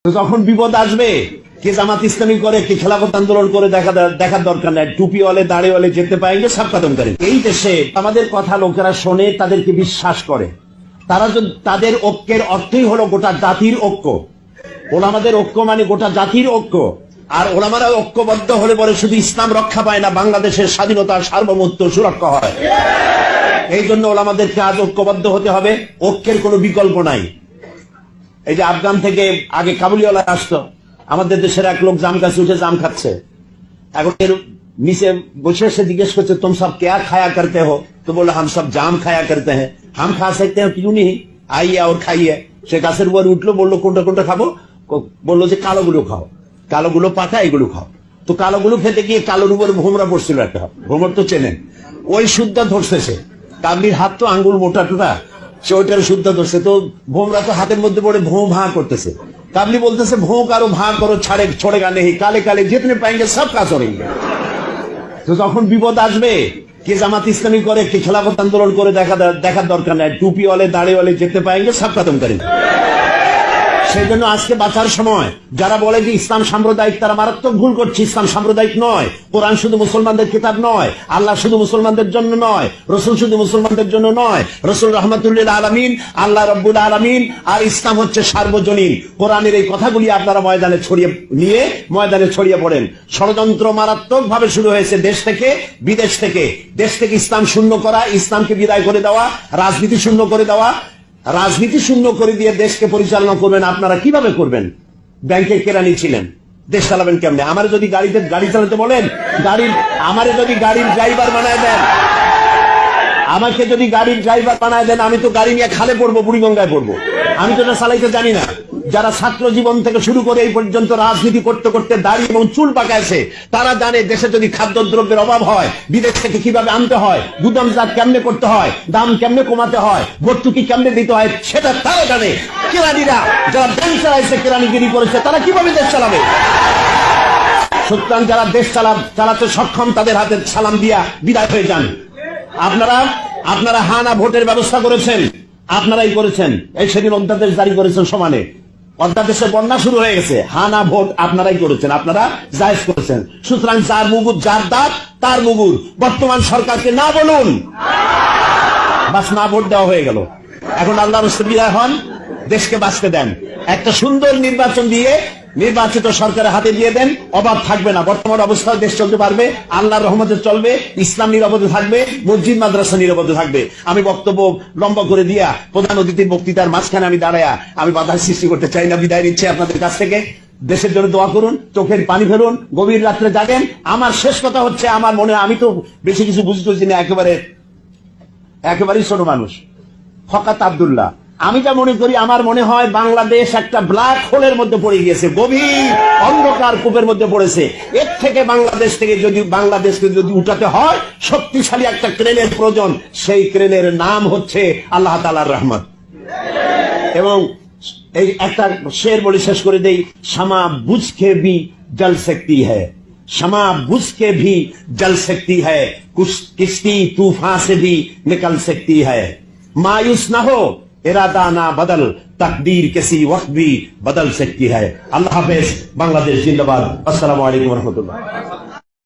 যখন বিপদ আসবে কে জামাত ইসলামী করে কে খেলাফত আন্দোলন করে দেখার দরকার নাই। টুপিওয়ালে দাড়িওয়ালে যেতে পারেন সব খতম করেন। এই দেশে আমাদের কথা লোকেরা শোনে, তাদেরকে বিশ্বাস করে। তারা তাদের ঐক্যের অর্থই হলো গোটা জাতির ঐক্য। ওলামাদের ঐক্য মানে গোটা জাতির ঐক্য। আর ওলামারা ঐক্যবদ্ধ হলে পরে শুধু ইসলাম রক্ষা পায় না, বাংলাদেশের স্বাধীনতা সার্বভৌমত্ব সুরক্ষা হয়। এই জন্য ওলামাদেরকে আজ ঐক্যবদ্ধ হতে হবে। ঐক্যের কোনো বিকল্প নাই। এই যে আফগান থেকে আগে কাবুলিওয়ালা আসতো, আমাদের দেশের এক লোক জাম গাছে উঠে জাম খাচ্ছে। এখন এর নিচে বসে এসে জিজ্ঞেস করছে তুম সব क्या खाया करते हो? तो बोला हम सब जाम खाया करते हैं। हम खा सकते हैं क्यों नहीं? आइए और खाइए। সে গাছের উপর উঠলো, বললো কোনটা কোনটা খাবো? বললো যে কালোগুলো খাও, কালোগুলো পাকা, এগুলো খাও। তো কালোগুলো খেতে গিয়ে কালোর উপর ভোমরা পড়ছিল একটা। ভোমর তো চেনেন, ওই সুদ্ধা ধরছে সে। কাবলির হাত তো আঙ্গুল মোটা টোটা, সে ওইটার শুদ্ধা ধরছে। তো ভোমরা তো হাতের মধ্যে পড়ে ভোঁ ভাঁ করতেছে। কাবলি বলতেছে ভোঁ কারো ভাঁ করো, छोड़ेगा नहीं, काले काले जितने पाएंगे सब का करेंगे। তো যখন বিপদ আসবে কে জামাত ইসলামী করে কে খেলাফত আন্দোলন করে দেখার দরকার নাই। টুপিওয়ালে দাড়িওয়ালে যেতে পারেंगे সব খতম করেন। সেই জন্য আজকে বাঁচার সময় যারা বলে যে ইসলাম সাম্প্রদায়িক, তারা মারাত্মক ভুল করছে। ইসলাম সাম্প্রদায়িক নয়। কোরআন শুধু মুসলমানদের কিতাব নয়, আল্লাহ শুধু মুসলমানদের জন্য নয়, রসুল শুধু মুসলমানদের জন্য নয়। রসুল রহমাতুল্লিল আলামিন, আল্লাহ রব্বুল আলামিন, আর ইসলাম হচ্ছে সার্বজনীন। কোরআনের এই কথাগুলি আপনারা ময়দানে ছড়িয়ে পড়েন। ষড়যন্ত্র মারাত্মক ভাবে শুরু হয়েছে দেশ থেকে বিদেশ থেকে। দেশ থেকে ইসলাম শূন্য করা, ইসলামকে বিদায় করে দেওয়া, রাজনীতি শূন্য করে দেওয়া। রাজনীতি শূন্য করে দিয়ে দেশকে পরিচালনা করবেন আপনারা কিভাবে করবেন? ব্যাংকের কেরানি ছিলেন, দেশ চালাবেন কেমনে? আমার যদি গাড়ি চালাতে বলেন, আমারে যদি গাড়ির ড্রাইভার বানায় দেন, আমাকে যদি গাড়ির ড্রাইভার বানায় দেন, আমি তো গাড়ি নিয়ে খালে পড়বো, বুড়িগঙ্গায় পড়বো। আমি তো এটা চালাইতে জানি না। যারা ছাত্র জীবন থেকে শুরু করে এই পর্যন্ত রাজনীতি করতে করতে দাড়ি এবং চুল পাকাইছে, তারা জানে দেশে যদি খাদ্যদ্রব্যের অভাব হয়, বিদেশ থেকে কিভাবে আনতে হয়, গুদামজাত কেমনে করতে হয়, দাম কেমনে কমাতে হয়, ভর্তুকি কেমনে দিতে হয়, সেটা তারা জানে। কেরানিরা যারা ব্যাংক চালাইছে, কেরানিগিরি করেছে, তারা কিভাবে দেশ চালাবে? সুতরাং যারা দেশ চালাতে সক্ষম, তাদের হাতে সালাম দিয়া বিদায় হয়ে যান। আপনারা হানা ভোটের ব্যবস্থা করেছেন, আপনারাই করেছেন। এই সেদিন অধ্যাদেশ জারি করেছেন সমানে। অধ্যাদেশে বন্যা শুরু হয়ে গেছে, হানা ভোট আপনারাই করেছেন, আপনারা জায়েজ করেছেন। সুতরাং যার মুগুর যার দাঁত তার মুগুর। বর্তমান সরকারকে না বলুন, বাস না ভোট দেওয়া হয়ে গেল। এখন আল্লাহর রাস্তায় বিদায় হন, দেশকে বাঁচতে দেন। একটা সুন্দর নির্বাচন দিয়ে নির্বাচিত সরকারের হাতে দিয়ে দেন, অভাব থাকবে না। বর্তমান অবস্থায় দেশ চলতে পারবে, আল্লাহর রহমতে চলবে, ইসলাম নিরাপদে থাকবে, মসজিদ মাদ্রাসা নিরাপদে থাকবে। আমি বক্তব্য লম্বা করে দিয়া প্রধান অতিথির বক্তৃতার মাঝখানে আমি দাঁড়ায়া আমি বাধার সৃষ্টি করতে চাই না। বিদায় নিচ্ছে আপনাদের কাছ থেকে। দেশের জন্য দোয়া করুন, চোখের পানি ফেলুন, গভীর রাত্রে জাগেন। আমার শেষ কথা হচ্ছে, আমার মনে, আমি তো বেশি কিছু বুঝতেছি না, একেবারেই ছোট মানুষ, ফকাত আব্দুল্লাহ। আমি যা মনে করি, আমার মনে হয় বাংলাদেশ একটা ব্ল্যাক হোলের মধ্যে পড়ে গিয়েছে, গভীর অন্ধকার কূপের মধ্যে পড়েছে। এর থেকে বাংলাদেশকে যদি উঠাতে হয়, শক্তিশালী একটা ক্রেনের প্রয়োজন। সেই ক্রেনের নাম হচ্ছে আল্লাহ তাআলার রহমত। এবং এই একটা শের বলে শেষ করে দেই, শামা বুঝ কে ভি জল सकती है, शमा बुझ के भी जल सकती है, किश्ती तूफान से भी निकल सकती है। मायूस ना हो, इरादा ना बदल, तकदीर किसी वक्त भी बदल सकती है। अल्लाह हाफिज। बांग्लादेश जिंदाबाद। अस्सलामु अलैकुम व रहमतुल्लाह।